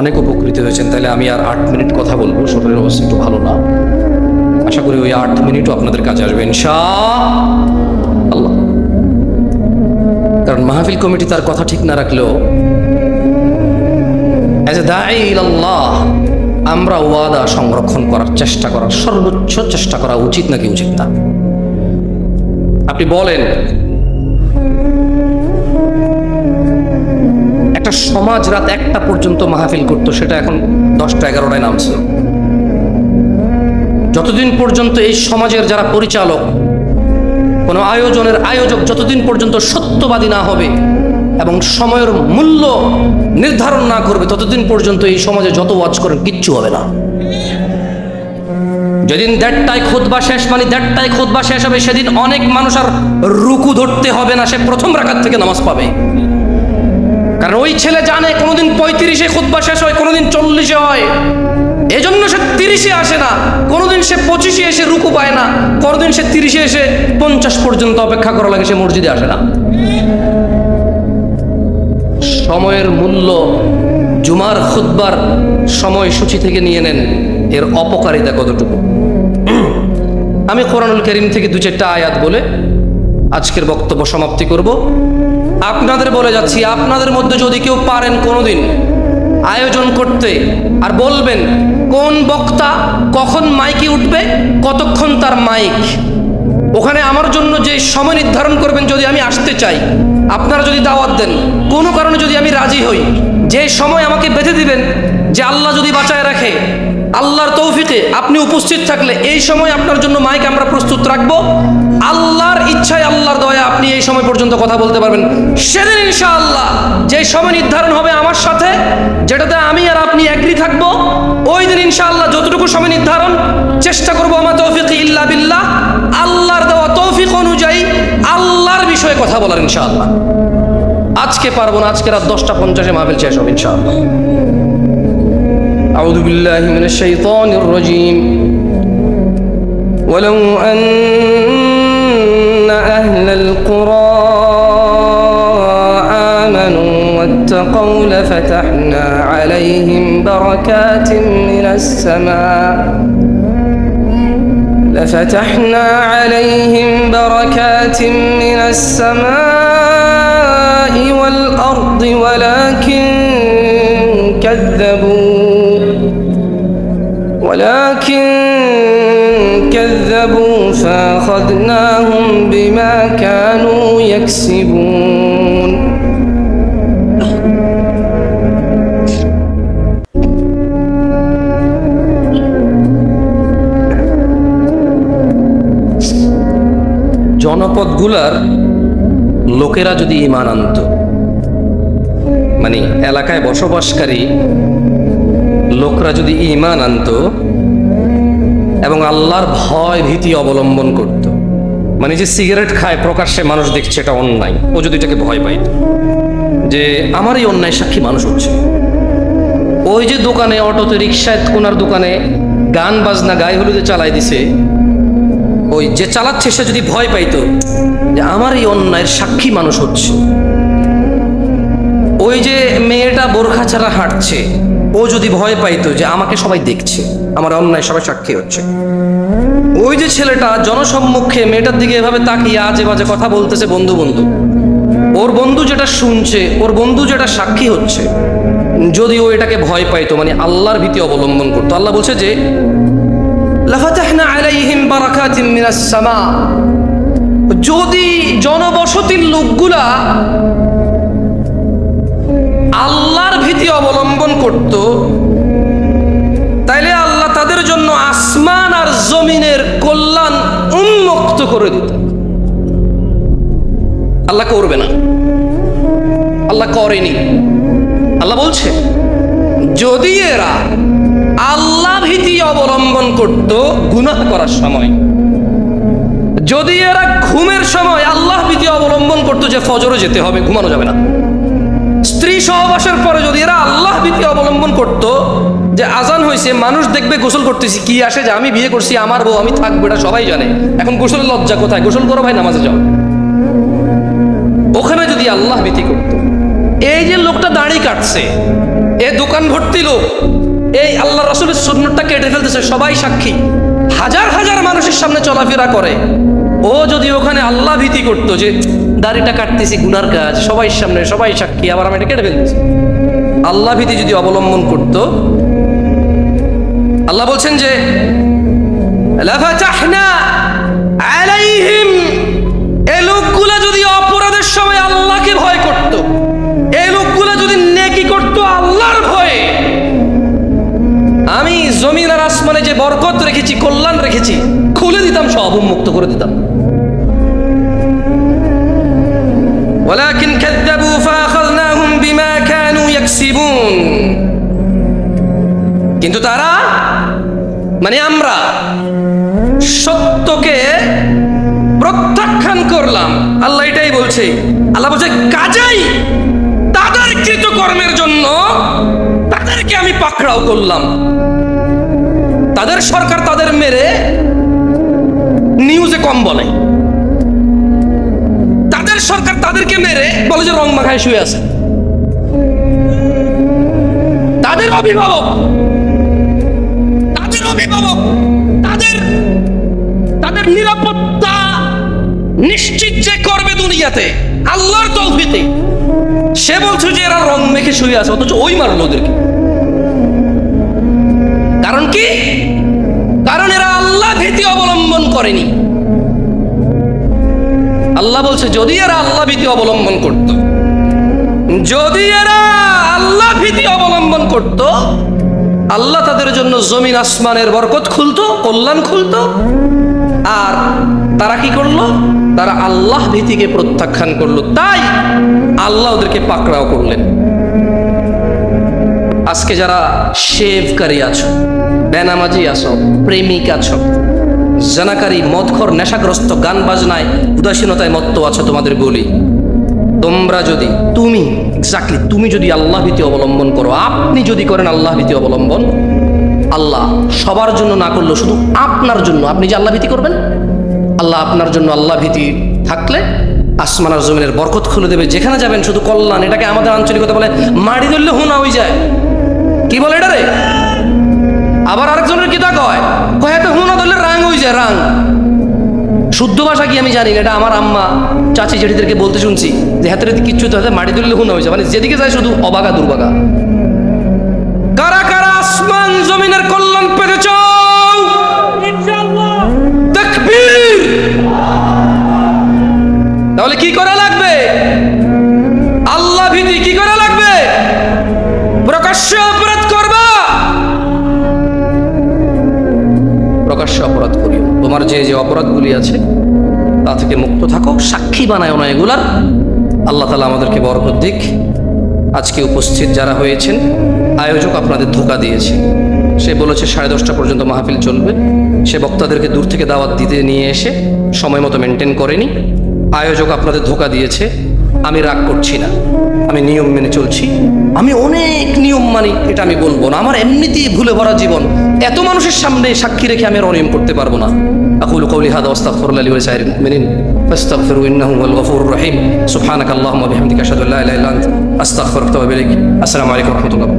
অনেক উপকৃত হয়েছেন। তাহলে আমি আর 8 মিনিট কথা বলবো, শরীরের অবস্থা একটু ভালো না। আশা করি ওই 8 মিনিটও আপনাদের কাজে আসবে ইনশাআল্লাহ। কারণ মাহফিল কমিটি তার কথা ঠিক না রাখলেও এজ এ দাঈ ইলাল্লাহ আমরা ওয়াদা সংরক্ষণ করার চেষ্টা করার সর্বোচ্চ চেষ্টা করা উচিত নাকি উচিত না? আপনি বলেন, একটা সমাজ রাত 1টা পর্যন্ত মাহফিল করতো, সেটা এখন 10টা 11টায় নামছে। যতদিন পর্যন্ত এই সমাজের যারা পরিচালক, কোনো আয়োজনের আয়োজক যতদিন পর্যন্ত সত্যবাদী না হবে এবং সময়ের মূল্য নির্ধারণ না করবে, ততদিন পর্যন্ত এই সমাজে যত ওয়াজ করেন কিচ্ছু হবে না। যেদিন 1:30টায় খুতবা শেষ, মানে 1:30টায় খুতবা শেষ হবে, সেদিন অনেক মানুষ আর রুকু ধরতে হবে না, সে প্রথম রাকাত থেকে নামাজ পাবে। কারণ ওই ছেলে জানে কোনোদিন 35-এ খুতবা শেষ হয়, কোনোদিন 40-এ হয়, এজন্য সে 30-এ আসে না, কোনোদিন সে 25-এ এসে রুকু পায় না, কোনোদিন সে 30-এ এসে 50 পর্যন্ত অপেক্ষা করা লাগে, সে মসজিদে আসে না। সময়ের মূল্য জুমার খুতবার সময়সূচি থেকে নিয়ে নেন, এর অপকারিতা কতটুকু। আমি কোরআনুল কারীম থেকে 2-4টা আয়াত বলে আজকের বক্তব্য সমাপ্তি করব। আপনাদের বলে যাচ্ছি, আপনাদের মধ্যে যদি কেউ পারেন কোনোদিন আয়োজন করতে আর বলবেন কোন বক্তা কখন মাইকে উঠবে, কতক্ষণ তার মাইক, ওখানে আমার জন্য যে সময় নির্ধারণ করবেন, যদি আমি আসতে চাই, আপনারা যদি দাওয়াত দেন, কোনো কারণে যদি আমি রাজি হই, যে সময় আমাকে বেঁধে দিবেন, যে আল্লাহ যদি বাঁচায় রাখে, আল্লাহর তৌফিকে আপনি উপস্থিত থাকলে এই সময় আপনার জন্য মাইক আমরা প্রস্তুত রাখবো, আল্লাহর ইচ্ছায় আল্লাহর দয়া আপনি এই সময় পর্যন্ত কথা বলতে পারবেন। সেদিন ইনশাআল্লাহ যে সময় নির্ধারণ হবে আমার সাথে, যেটাতে আমি আর আপনি এগ্রি থাকবো, ওই দিন ইনশাআল্লাহ যতটুকু সময় নির্ধারণ চেষ্টা করবো, আমার তৌফিক ইল্লা বিল্লাহ, আল্লাহর দেওয়া তৌফিক অনুযায়ী আল্লাহর বিষয়ে কথা বলার ইনশাআল্লাহ। আজকে পারবো না, আজকে রাত 10:50-এ মাহফিল শেষ হবে ইনশাআল্লাহ। أعوذ بالله من الشيطان الرجيم ولو أن أهل القرى آمنوا واتقوا لفتحنا عليهم بركات من السماء والأرض ولكن كذبوا فأخذناهم بما كانوا يكسبون জনপদগুলার লোকেরা যদি ঈমান আনত, মানে এলাকায় বসবাসকারী লোকরা যদি ঈমান আনত এবং আল্লাহর ভয় ভীতি অবলম্বন করত, মানে যে সিগারেট খায় প্রকাশ্যে মানুষ দেখছে এটা অন্যায়, ও যদি এটাকে ভয় পাইত, যে আমার এই অন্যায় সাক্ষী মানুষ হচ্ছে, ওই যে দোকানে, অটোতে, রিক্সায়, কোনার দোকানে গান বাজনা গায়ে হলুদে চালাই দিছে, ওই যে চালাচ্ছে সে যদি ভয় পাইতো যে আমার এই অন্যায়ের সাক্ষী মানুষ হচ্ছে, ওই যে মেয়েটা বোরখা ছাড়া হাঁটছে, ও যদি ভয় পাইতো যে আমাকে সবাই দেখছে, আমার অন্যায় সবাই সাক্ষী হচ্ছে, ওই যে ছেলেটা জনসম্মুখে মেয়েটার দিকে এভাবে তাকিয়ে আজে বাজে কথা বলতেছে, বন্ধু, ওর বন্ধু যেটা শুনছে, ওর বন্ধু যেটা সাক্ষী হচ্ছে, যদি ও এটাকে ভয় পাইতো, মানে আল্লাহর ভীতি অবলম্বন করতো, আল্লাহ বলছে যে লাফাতাহনা আলাইহিম বারাকাতিম মিনাস সামা, যদি জনবসতির লোকগুলা আল্লাহর ভীতি অবলম্বন করত, তাইলে আল্লাহ তাদের জন্য আসমান আর জমিনের কল্যাণ উন্মুক্ত করে দিত। আল্লাহ করবে না, আল্লাহ করেনি। আল্লাহ বলছে যদি এরা আল্লাহ ভীতি অবলম্বন করত গুনাহ করার সময়, যদি এরা ঘুমের সময় আল্লাহ ভীতি অবলম্বন করত যে ফজরে যেতে হবে, ঘুমানো যাবে না, স্ত্রী সহবাসের পরে যদি এরা আল্লাহ ভীতি অবলম্বন করত যে আজান হয়েছে, মানুষ দেখবে গোসল করতেছি, কি আসে যে আমি বিয়ে করছি, আমার বউ, আমি থাকবো, এটা সবাই জানে, এখন গোসলের লজ্জা কোথায়, গোসল করো ভাই, নামাজে যাও, ওখানে যদি আল্লাহ ভীতি করত, এই যে লোকটা দাড়ি কাটছে, এ দোকান ভর্তি লোক এই আল্লাহ রাসূলের সুন্নাতটা কেটে ফেলতেছে, সবাই সাক্ষী, হাজার হাজার মানুষের সামনে চলাফেরা করে। ও যদি ওখানে আল্লাহ ভীতি করতো যে দাড়িটা কাটতেছি গুনার কাজ, সবাই সামনে সবাই সাক্ষী, আবার আমি এটা কেটে ফেলতেছি, আল্লাহ ভীতি যদি অবলম্বন করতো, আল্লাহ বলছেন যে লাফাতাহনা আলাইহিম, এই লোকগুলা যদি অপরাধের সময় আল্লাহকে ভয় করত, এই লোকগুলা যদি নেকি করত আল্লাহর ভয়ে, আমি জমিন আর আসমানে যে বরকত রেখেছি, কল্যাণ রেখেছি, খুলে দিতাম, সব উন্মুক্ত করে দিতাম। ওয়ালাকিন কাযযাবু ফাআখাযনাহুম বিমা কানু ইয়াকসিবুন, কিন্তু তারা মানে আমরা সত্যকে প্রত্যাখ্যান করলাম। আল্লাহ এটাই বলছে, আল্লাহ বলছে কাজেই তাদের কৃতকর্মের জন্য তাদেরকে আমি পাকড়াও করলাম। তাদের সরকার তাদের মেরে নিউজে কম বলে, তাদের সরকার তাদেরকে মেরে বলে যে রং মাখায় শুয়ে আছে। তাদের অভিভাবক তাদের নিরাপত্তা নিশ্চিত যে করবে দুনিয়াতে আল্লাহর তৌফিকে, সে বলছে যে এরা রং মেখে শুয়ে আছে, অথচ ওই মারল ওদেরকে। কারণ কি? কারণ এরা আল্লাহ ভীতি অবলম্বন করেনি। আল্লাহ বলছে যদি এরা আল্লাহ ভীতি অবলম্বন করত, যদি এরা আল্লাহ ভীতি অবলম্বন করত, আল্লাহ তাদের জন্য জমিন আসমানের বরকত খুলতো, কল্যাণ খুলতো। আর তারা কি করলো? তারা আল্লাহ ভীতিকে প্রত্যাখ্যান করলো, তাই আল্লাহ ওদেরকে পাকড়াও করলেন। আজকে যারা শেভকারী আছো, বেনামাজি আছো, প্রেমিক আছো, জানাকারী, মদখর, নেশাগ্রস্ত, গান বাজনায়, উদাসীনতায় মত্ত আছো, তোমাদের বলি, তোমরা যদি তুমি যদি আল্লাহ ভীতি অবলম্বন করো, আপনি যদি করেন আল্লাহ ভীতি অবলম্বন, আল্লাহ সবার জন্য না করলেও শুধু আপনার জন্য, আপনি যে আল্লাহ ভীতি করবেন, আল্লাহ আপনার জন্য আল্লাহ ভীতি থাকলে আসমান আর জমিনের বরকত খুলে দেবে, যেখানে যাবেন শুধু কল্যাণ। এটাকে আমাদের আঞ্চলিকতা বলে মাড়ি ধরলে হুনা হয়ে যায়। কি বলে এটা রে? আবার আরেকজনের কিতা কয়, কয়েকটা হুনা ধরলে রাং হয়ে যায়, রাং। শুদ্ধ ভাষা কি আমি জানি না, এটা আমার আম্মা চাচি জেঠিদেরকে বলতে শুনছি যে হাতের কিচ্ছু তো মাটি ধরলে হুনা হয়ে যায়, মানে যেদিকে যায় শুধু অবাগা দুর্বাগা। কারা কারা আসমান জমিনের কল্যাণ পেতে চাও? ইনশাআল্লাহ। তাকবীর। তাহলে কি করা লাগবে? আল্লাহ ভীতি কি করা লাগবে? প্রকাশ্যে অপরাধ করবা, প্রকাশ্যে অপরাধ করিও। তোমার যে যে অপরাধগুলি আছে তা থেকে মুক্ত থাকো, সাক্ষী বানায়ও না এগুলার। আল্লাহ তাআলা আমাদেরকে বরকত দিক। আজকে উপস্থিত যারা হয়েছেন, আয়োজক আপনাদের ধোঁকা দিয়েছে। সে বলেছে 10:30 পর্যন্ত মাহফিল চলবে, সে বক্তাদেরকে দূর থেকে দাওয়াত দিতে নিয়ে এসে সময় মতো মেনটেন করেনি। আয়োজক আপনাদের ধোঁকা দিয়েছে। আমি রাগ করছি না, আমি নিয়ম মেনে চলছি। আমি অনেক নিয়ম মানি, এটা আমি বলবো না। আমার এমনিতেই ভুলে ভরা জীবন, এত মানুষের সামনে সাক্ষী রেখে আমি আর অনিয়ম করতে পারবো না। আকুলু কওলি হাযা ওয়াস্তাগফিরুল্লাহ লি ওয়া লিসাইরিল মুমিনিন ফাস্তাগফিরু ইন্নাহু হুয়াল গফুরুর রহিম। সুবহানাকাল্লাহুম্মা ওয়া বিহামদিকা আশহাদু আল্লা ইলাহা ইল্লা আনতা আস্তাগফিরুকা ওয়া আতুবু ইলাইক। আসসালামু আলাইকুম ওয়া রাহমাতুল্লাহ।